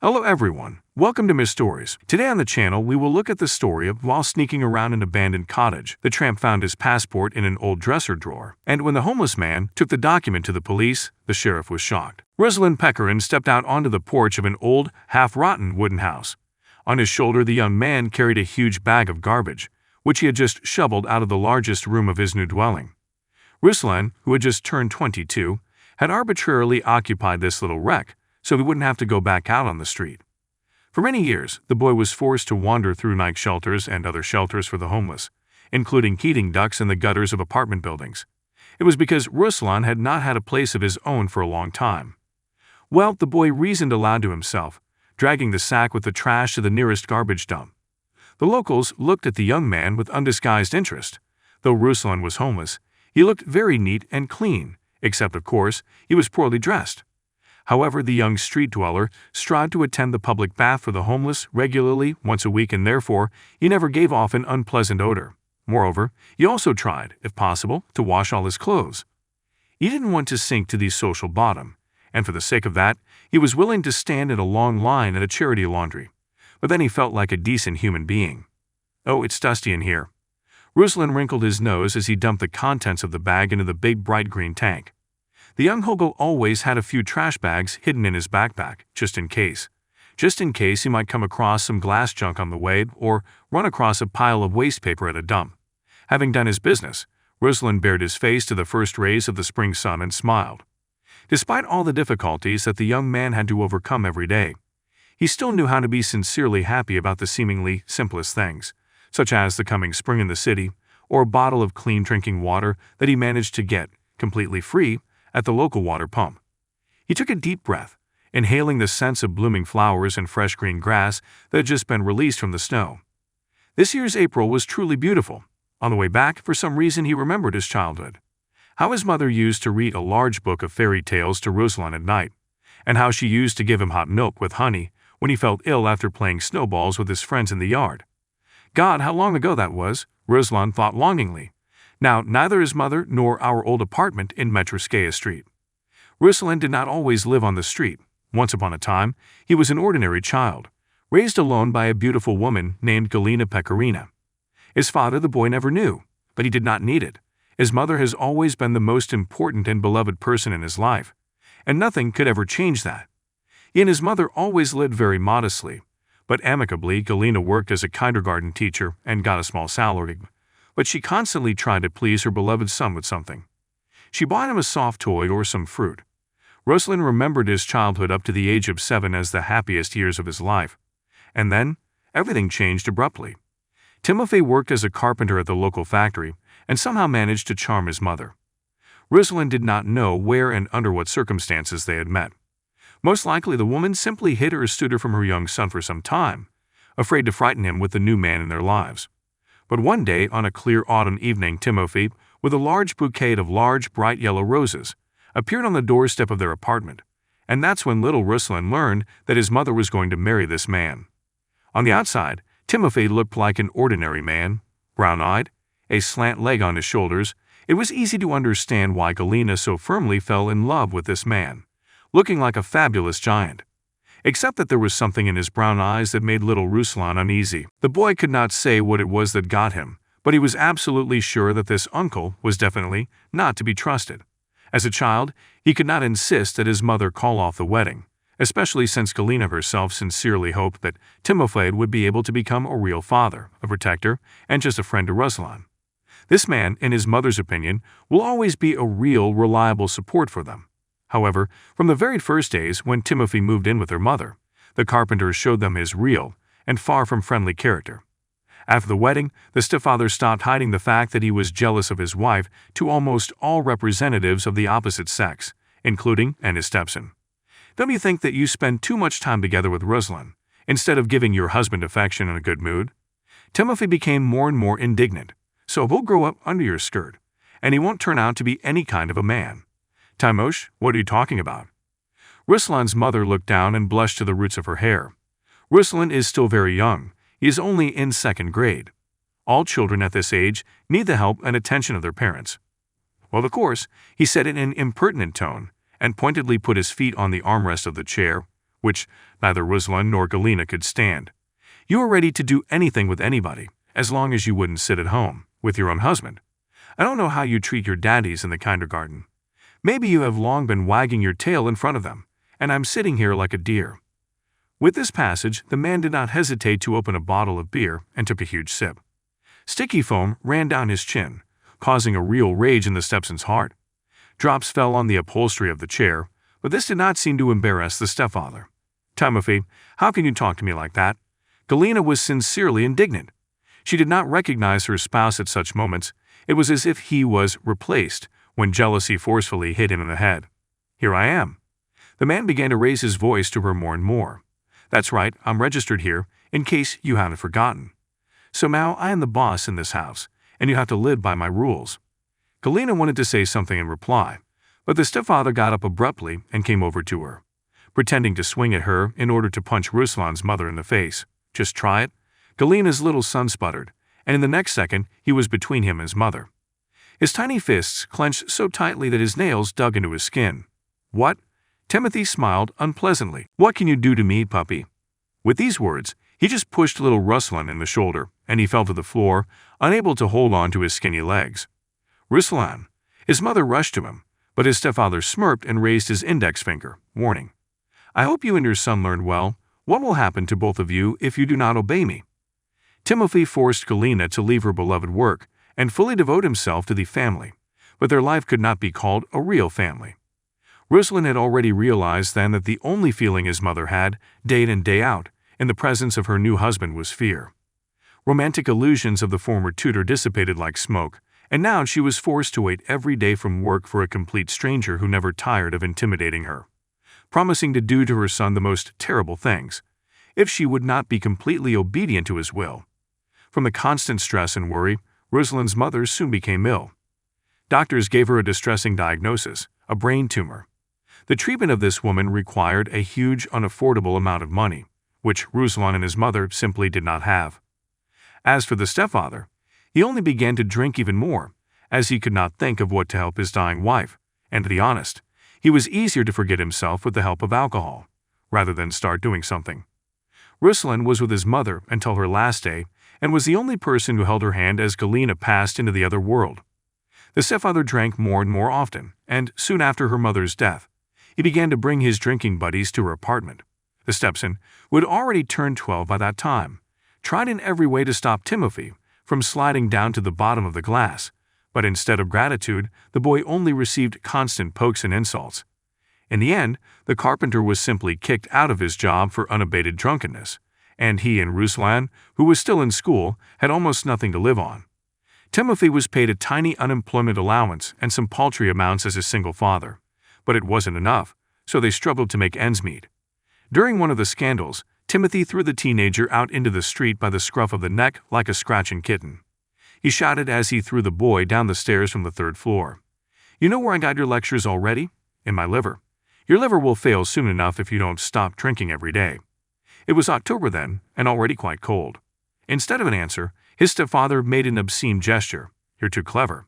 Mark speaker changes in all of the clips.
Speaker 1: Hello everyone, welcome to Miss Stories. Today on the channel we will look at the story of while sneaking around an abandoned cottage, the tramp found his passport in an old dresser drawer. And when the homeless man took the document to the police, the sheriff was shocked. Rosalind Peckerin stepped out onto the porch of an old, half-rotten wooden house. On his shoulder the young man carried a huge bag of garbage, which he had just shoveled out of the largest room of his new dwelling. Rosalind, who had just turned 22, had arbitrarily occupied this little wreck, so he wouldn't have to go back out on the street. For many years, the boy was forced to wander through night shelters and other shelters for the homeless, including heating ducts in the gutters of apartment buildings. It was because Ruslan had not had a place of his own for a long time. Well, the boy reasoned aloud to himself, dragging the sack with the trash to the nearest garbage dump. The locals looked at the young man with undisguised interest. Though Ruslan was homeless, he looked very neat and clean, except, of course, he was poorly dressed. However, the young street dweller strived to attend the public bath for the homeless regularly once a week, and therefore he never gave off an unpleasant odor. Moreover, he also tried, if possible, to wash all his clothes. He didn't want to sink to the social bottom, and for the sake of that, he was willing to stand in a long line at a charity laundry. But then he felt like a decent human being. "Oh, it's dusty in here." Ruslan wrinkled his nose as he dumped the contents of the bag into the big bright green tank. The young hobo always had a few trash bags hidden in his backpack, just in case. Just in case he might come across some glass junk on the way or run across a pile of waste paper at a dump. Having done his business, Ruslan bared his face to the first rays of the spring sun and smiled. Despite all the difficulties that the young man had to overcome every day, he still knew how to be sincerely happy about the seemingly simplest things, such as the coming spring in the city or a bottle of clean drinking water that he managed to get, completely free, at the local water pump. He took a deep breath, inhaling the scents of blooming flowers and fresh green grass that had just been released from the snow. This year's April was truly beautiful. On the way back, for some reason he remembered his childhood. How his mother used to read a large book of fairy tales to Ruslan at night, and how she used to give him hot milk with honey when he felt ill after playing snowballs with his friends in the yard. God, how long ago that was, Ruslan thought longingly. Now, neither his mother nor our old apartment in Metroskaya Street. Ruslan did not always live on the street. Once upon a time, he was an ordinary child, raised alone by a beautiful woman named Galina Pecorina. His father the boy never knew, but he did not need it. His mother has always been the most important and beloved person in his life, and nothing could ever change that. He and his mother always lived very modestly, but amicably. Galina worked as a kindergarten teacher and got a small salary. But she constantly tried to please her beloved son with something. She bought him a soft toy or some fruit. Ruslan remembered his childhood up to the age of 7 as the happiest years of his life. And then, everything changed abruptly. Timofey worked as a carpenter at the local factory and somehow managed to charm his mother. Ruslan did not know where and under what circumstances they had met. Most likely the woman simply hid her suitor from her young son for some time, afraid to frighten him with the new man in their lives. But one day, on a clear autumn evening, Timofey, with a large bouquet of large, bright yellow roses, appeared on the doorstep of their apartment, and that's when little Ruslan learned that his mother was going to marry this man. On the outside, Timofey looked like an ordinary man, brown-eyed, a slant leg on his shoulders. It was easy to understand why Galina so firmly fell in love with this man, looking like a fabulous giant. Except that there was something in his brown eyes that made little Ruslan uneasy. The boy could not say what it was that got him, but he was absolutely sure that this uncle was definitely not to be trusted. As a child, he could not insist that his mother call off the wedding, especially since Galina herself sincerely hoped that Timofey would be able to become a real father, a protector, and just a friend to Ruslan. This man, in his mother's opinion, will always be a real, reliable support for them. However, from the very first days when Timofey moved in with their mother, the carpenter showed them his real and far from friendly character. After the wedding, the stepfather stopped hiding the fact that he was jealous of his wife to almost all representatives of the opposite sex, including his stepson. Don't you think that you spend too much time together with Ruslan, instead of giving your husband affection and a good mood? Timofey became more and more indignant. So he'll grow up under your skirt, and he won't turn out to be any kind of a man. Timosh, what are you talking about? Ruslan's mother looked down and blushed to the roots of her hair. Ruslan is still very young. He is only in 2nd grade. All children at this age need the help and attention of their parents. Well, of course, he said it in an impertinent tone and pointedly put his feet on the armrest of the chair, which neither Ruslan nor Galina could stand. "You are ready to do anything with anybody, as long as you wouldn't sit at home with your own husband. I don't know how you treat your daddies in the kindergarten. Maybe you have long been wagging your tail in front of them, and I'm sitting here like a deer." With this passage, the man did not hesitate to open a bottle of beer and took a huge sip. Sticky foam ran down his chin, causing a real rage in the stepson's heart. Drops fell on the upholstery of the chair, but this did not seem to embarrass the stepfather. "Timothy, how can you talk to me like that?" Galina was sincerely indignant. She did not recognize her spouse at such moments. It was as if he was replaced when jealousy forcefully hit him in the head. "Here I am." The man began to raise his voice to her more and more. "That's right, I'm registered here, in case you haven't forgotten. So now I am the boss in this house, and you have to live by my rules." Galina wanted to say something in reply, but the stepfather got up abruptly and came over to her, pretending to swing at her in order to punch Ruslan's mother in the face. "Just try it." Galina's little son sputtered, and in the next second he was between him and his mother. His tiny fists clenched so tightly that his nails dug into his skin. "What?" Timothy smiled unpleasantly. "What can you do to me, puppy?" With these words, he just pushed little Ruslan in the shoulder, and he fell to the floor, unable to hold on to his skinny legs. "Ruslan!" His mother rushed to him, but his stepfather smirked and raised his index finger, warning. "I hope you and your son learned well. What will happen to both of you if you do not obey me?" Timothy forced Galina to leave her beloved work and fully devote himself to the family, but their life could not be called a real family. Ruslan had already realized then that the only feeling his mother had, day in and day out, in the presence of her new husband was fear. Romantic illusions of the former tutor dissipated like smoke, and now she was forced to wait every day from work for a complete stranger who never tired of intimidating her, promising to do to her son the most terrible things, if she would not be completely obedient to his will. From the constant stress and worry, Ruslan's mother soon became ill. Doctors gave her a distressing diagnosis, a brain tumor. The treatment of this woman required a huge, unaffordable amount of money, which Ruslan and his mother simply did not have. As for the stepfather, he only began to drink even more, as he could not think of what to help his dying wife, and to be honest, he was easier to forget himself with the help of alcohol, rather than start doing something. Ruslan was with his mother until her last day, and was the only person who held her hand as Galina passed into the other world. The stepfather drank more and more often, and soon after her mother's death, he began to bring his drinking buddies to her apartment. The stepson, who had already turned 12 by that time, tried in every way to stop Timothy from sliding down to the bottom of the glass, but instead of gratitude, the boy only received constant pokes and insults. In the end, the carpenter was simply kicked out of his job for unabated drunkenness, and he and Ruslan, who was still in school, had almost nothing to live on. Timothy was paid a tiny unemployment allowance and some paltry amounts as a single father, but it wasn't enough, so they struggled to make ends meet. During one of the scandals, Timothy threw the teenager out into the street by the scruff of the neck like a scratching kitten. He shouted as he threw the boy down the stairs from the 3rd floor. "You know where I got your lectures already? In my liver. Your liver will fail soon enough if you don't stop drinking every day." It was October then, and already quite cold. Instead of an answer, his stepfather made an obscene gesture. "You're too clever.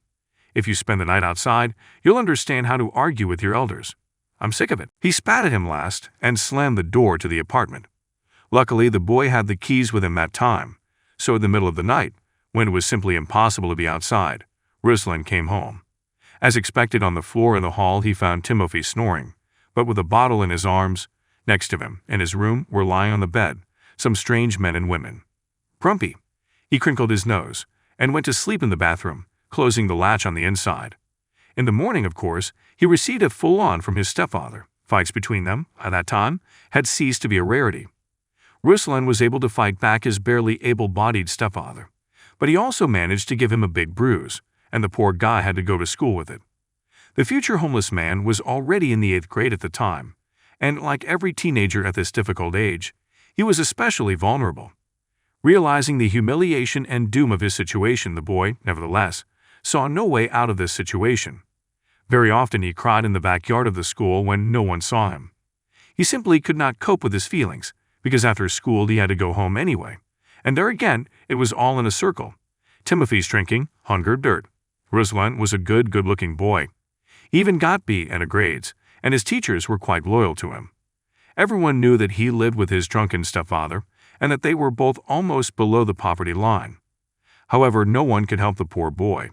Speaker 1: If you spend the night outside, you'll understand how to argue with your elders. I'm sick of it." He spat at him last and slammed the door to the apartment. Luckily, the boy had the keys with him that time, so in the middle of the night, when it was simply impossible to be outside, Ruslan came home. As expected, on the floor in the hall he found Timothy snoring, but with a bottle in his arms. Next to him, in his room, were lying on the bed some strange men and women. "Prumpy." He crinkled his nose and went to sleep in the bathroom, closing the latch on the inside. In the morning, of course, he received a full-on from his stepfather. Fights between them, at that time, had ceased to be a rarity. Ruslan was able to fight back his barely able-bodied stepfather, but he also managed to give him a big bruise, and the poor guy had to go to school with it. The future homeless man was already in the 8th grade at the time, and like every teenager at this difficult age, he was especially vulnerable. Realizing the humiliation and doom of his situation, the boy, nevertheless, saw no way out of this situation. Very often he cried in the backyard of the school when no one saw him. He simply could not cope with his feelings, because after school he had to go home anyway, and there again it was all in a circle. Timothy's drinking, hunger, dirt. Ruslan was a good-looking boy. He even got B and A grades, and his teachers were quite loyal to him. Everyone knew that he lived with his drunken stepfather and that they were both almost below the poverty line. However, no one could help the poor boy.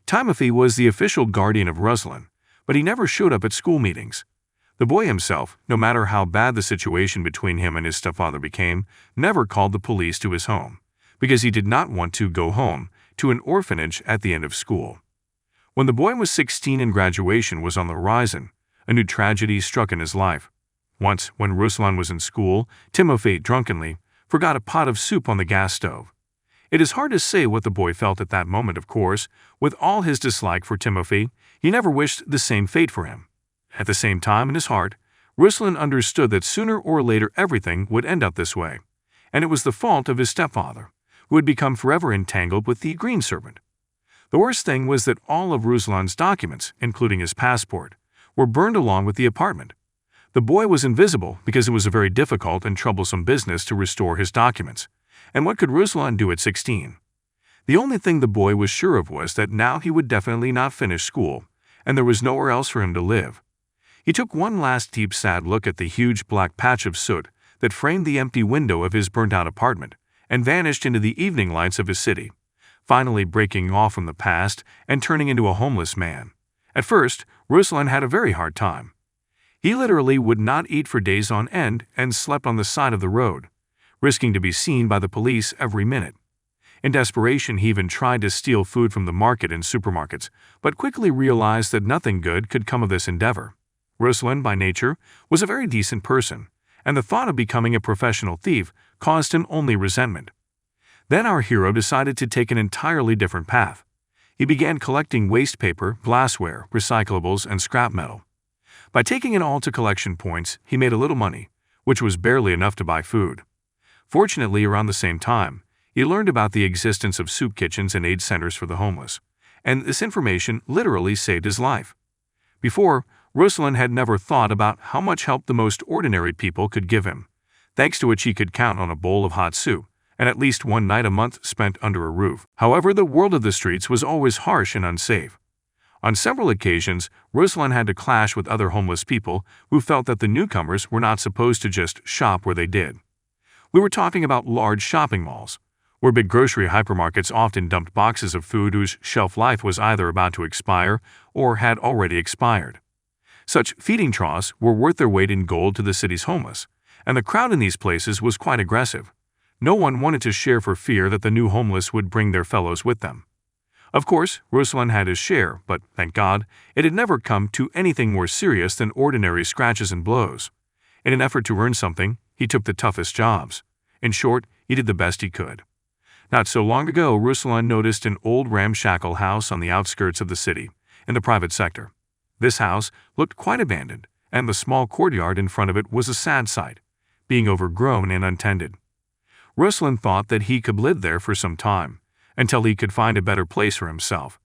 Speaker 1: Timothy was the official guardian of Ruslan, but he never showed up at school meetings. The boy himself, no matter how bad the situation between him and his stepfather became, never called the police to his home, because he did not want to go home to an orphanage at the end of school. When the boy was 16 and graduation was on the horizon, a new tragedy struck in his life. Once, when Ruslan was in school, Timofey drunkenly forgot a pot of soup on the gas stove. It is hard to say what the boy felt at that moment, of course. With all his dislike for Timofey, he never wished the same fate for him. At the same time, in his heart, Ruslan understood that sooner or later everything would end up this way, and it was the fault of his stepfather, who had become forever entangled with the green serpent. The worst thing was that all of Ruslan's documents, including his passport, were burned along with the apartment. The boy was invisible because it was a very difficult and troublesome business to restore his documents. And what could Ruslan do at 16? The only thing the boy was sure of was that now he would definitely not finish school, and there was nowhere else for him to live. He took one last deep sad look at the huge black patch of soot that framed the empty window of his burnt-out apartment and vanished into the evening lights of his city, finally breaking off from the past and turning into a homeless man. At first, Ruslan had a very hard time. He literally would not eat for days on end and slept on the side of the road, risking to be seen by the police every minute. In desperation, he even tried to steal food from the market and supermarkets, but quickly realized that nothing good could come of this endeavor. Ruslan, by nature, was a very decent person, and the thought of becoming a professional thief caused him only resentment. Then our hero decided to take an entirely different path. He began collecting waste paper, glassware, recyclables, and scrap metal. By taking it all to collection points, he made a little money, which was barely enough to buy food. Fortunately, around the same time, he learned about the existence of soup kitchens and aid centers for the homeless, and this information literally saved his life. Before, Ruslan had never thought about how much help the most ordinary people could give him, thanks to which he could count on a bowl of hot soup and at least one night a month spent under a roof. However, the world of the streets was always harsh and unsafe. On several occasions, Ruslan had to clash with other homeless people who felt that the newcomers were not supposed to just shop where they did. We were talking about large shopping malls, where big grocery hypermarkets often dumped boxes of food whose shelf life was either about to expire or had already expired. Such feeding troughs were worth their weight in gold to the city's homeless, and the crowd in these places was quite aggressive. No one wanted to share for fear that the new homeless would bring their fellows with them. Of course, Ruslan had his share, but, thank God, it had never come to anything more serious than ordinary scratches and blows. In an effort to earn something, he took the toughest jobs. In short, he did the best he could. Not so long ago, Ruslan noticed an old ramshackle house on the outskirts of the city, in the private sector. This house looked quite abandoned, and the small courtyard in front of it was a sad sight, being overgrown and untended. Ruslan thought that he could live there for some time, until he could find a better place for himself.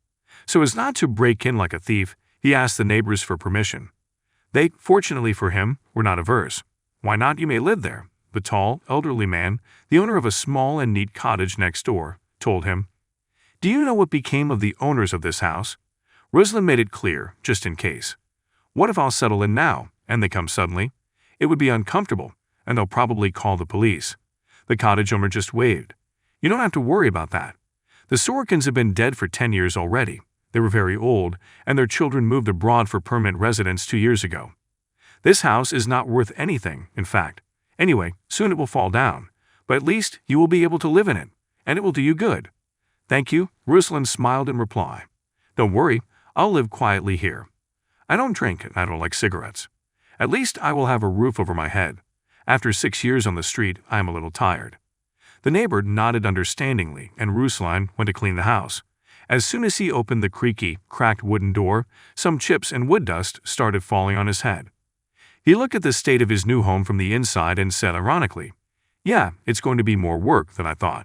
Speaker 1: So as not to break in like a thief, he asked the neighbors for permission. They, fortunately for him, were not averse. "Why not? You may live there," the tall, elderly man, the owner of a small and neat cottage next door, told him. "Do you know what became of the owners of this house?" Ruslan made it clear, just in case. "What if I'll settle in now, and they come suddenly? It would be uncomfortable, and they'll probably call the police." The cottage owner just waved. "You don't have to worry about that. The Sorokins have been dead for 10 years already. They were very old, and their children moved abroad for permanent residence 2 years ago. This house is not worth anything, in fact. Anyway, soon it will fall down, but at least you will be able to live in it, and it will do you good." "Thank you," Ruslan smiled in reply. "Don't worry, I'll live quietly here. I don't drink and I don't like cigarettes. At least I will have a roof over my head. After 6 years on the street, I am a little tired." The neighbor nodded understandingly, and Ruslan went to clean the house. As soon as he opened the creaky, cracked wooden door, some chips and wood dust started falling on his head. He looked at the state of his new home from the inside and said ironically, "Yeah, it's going to be more work than I thought."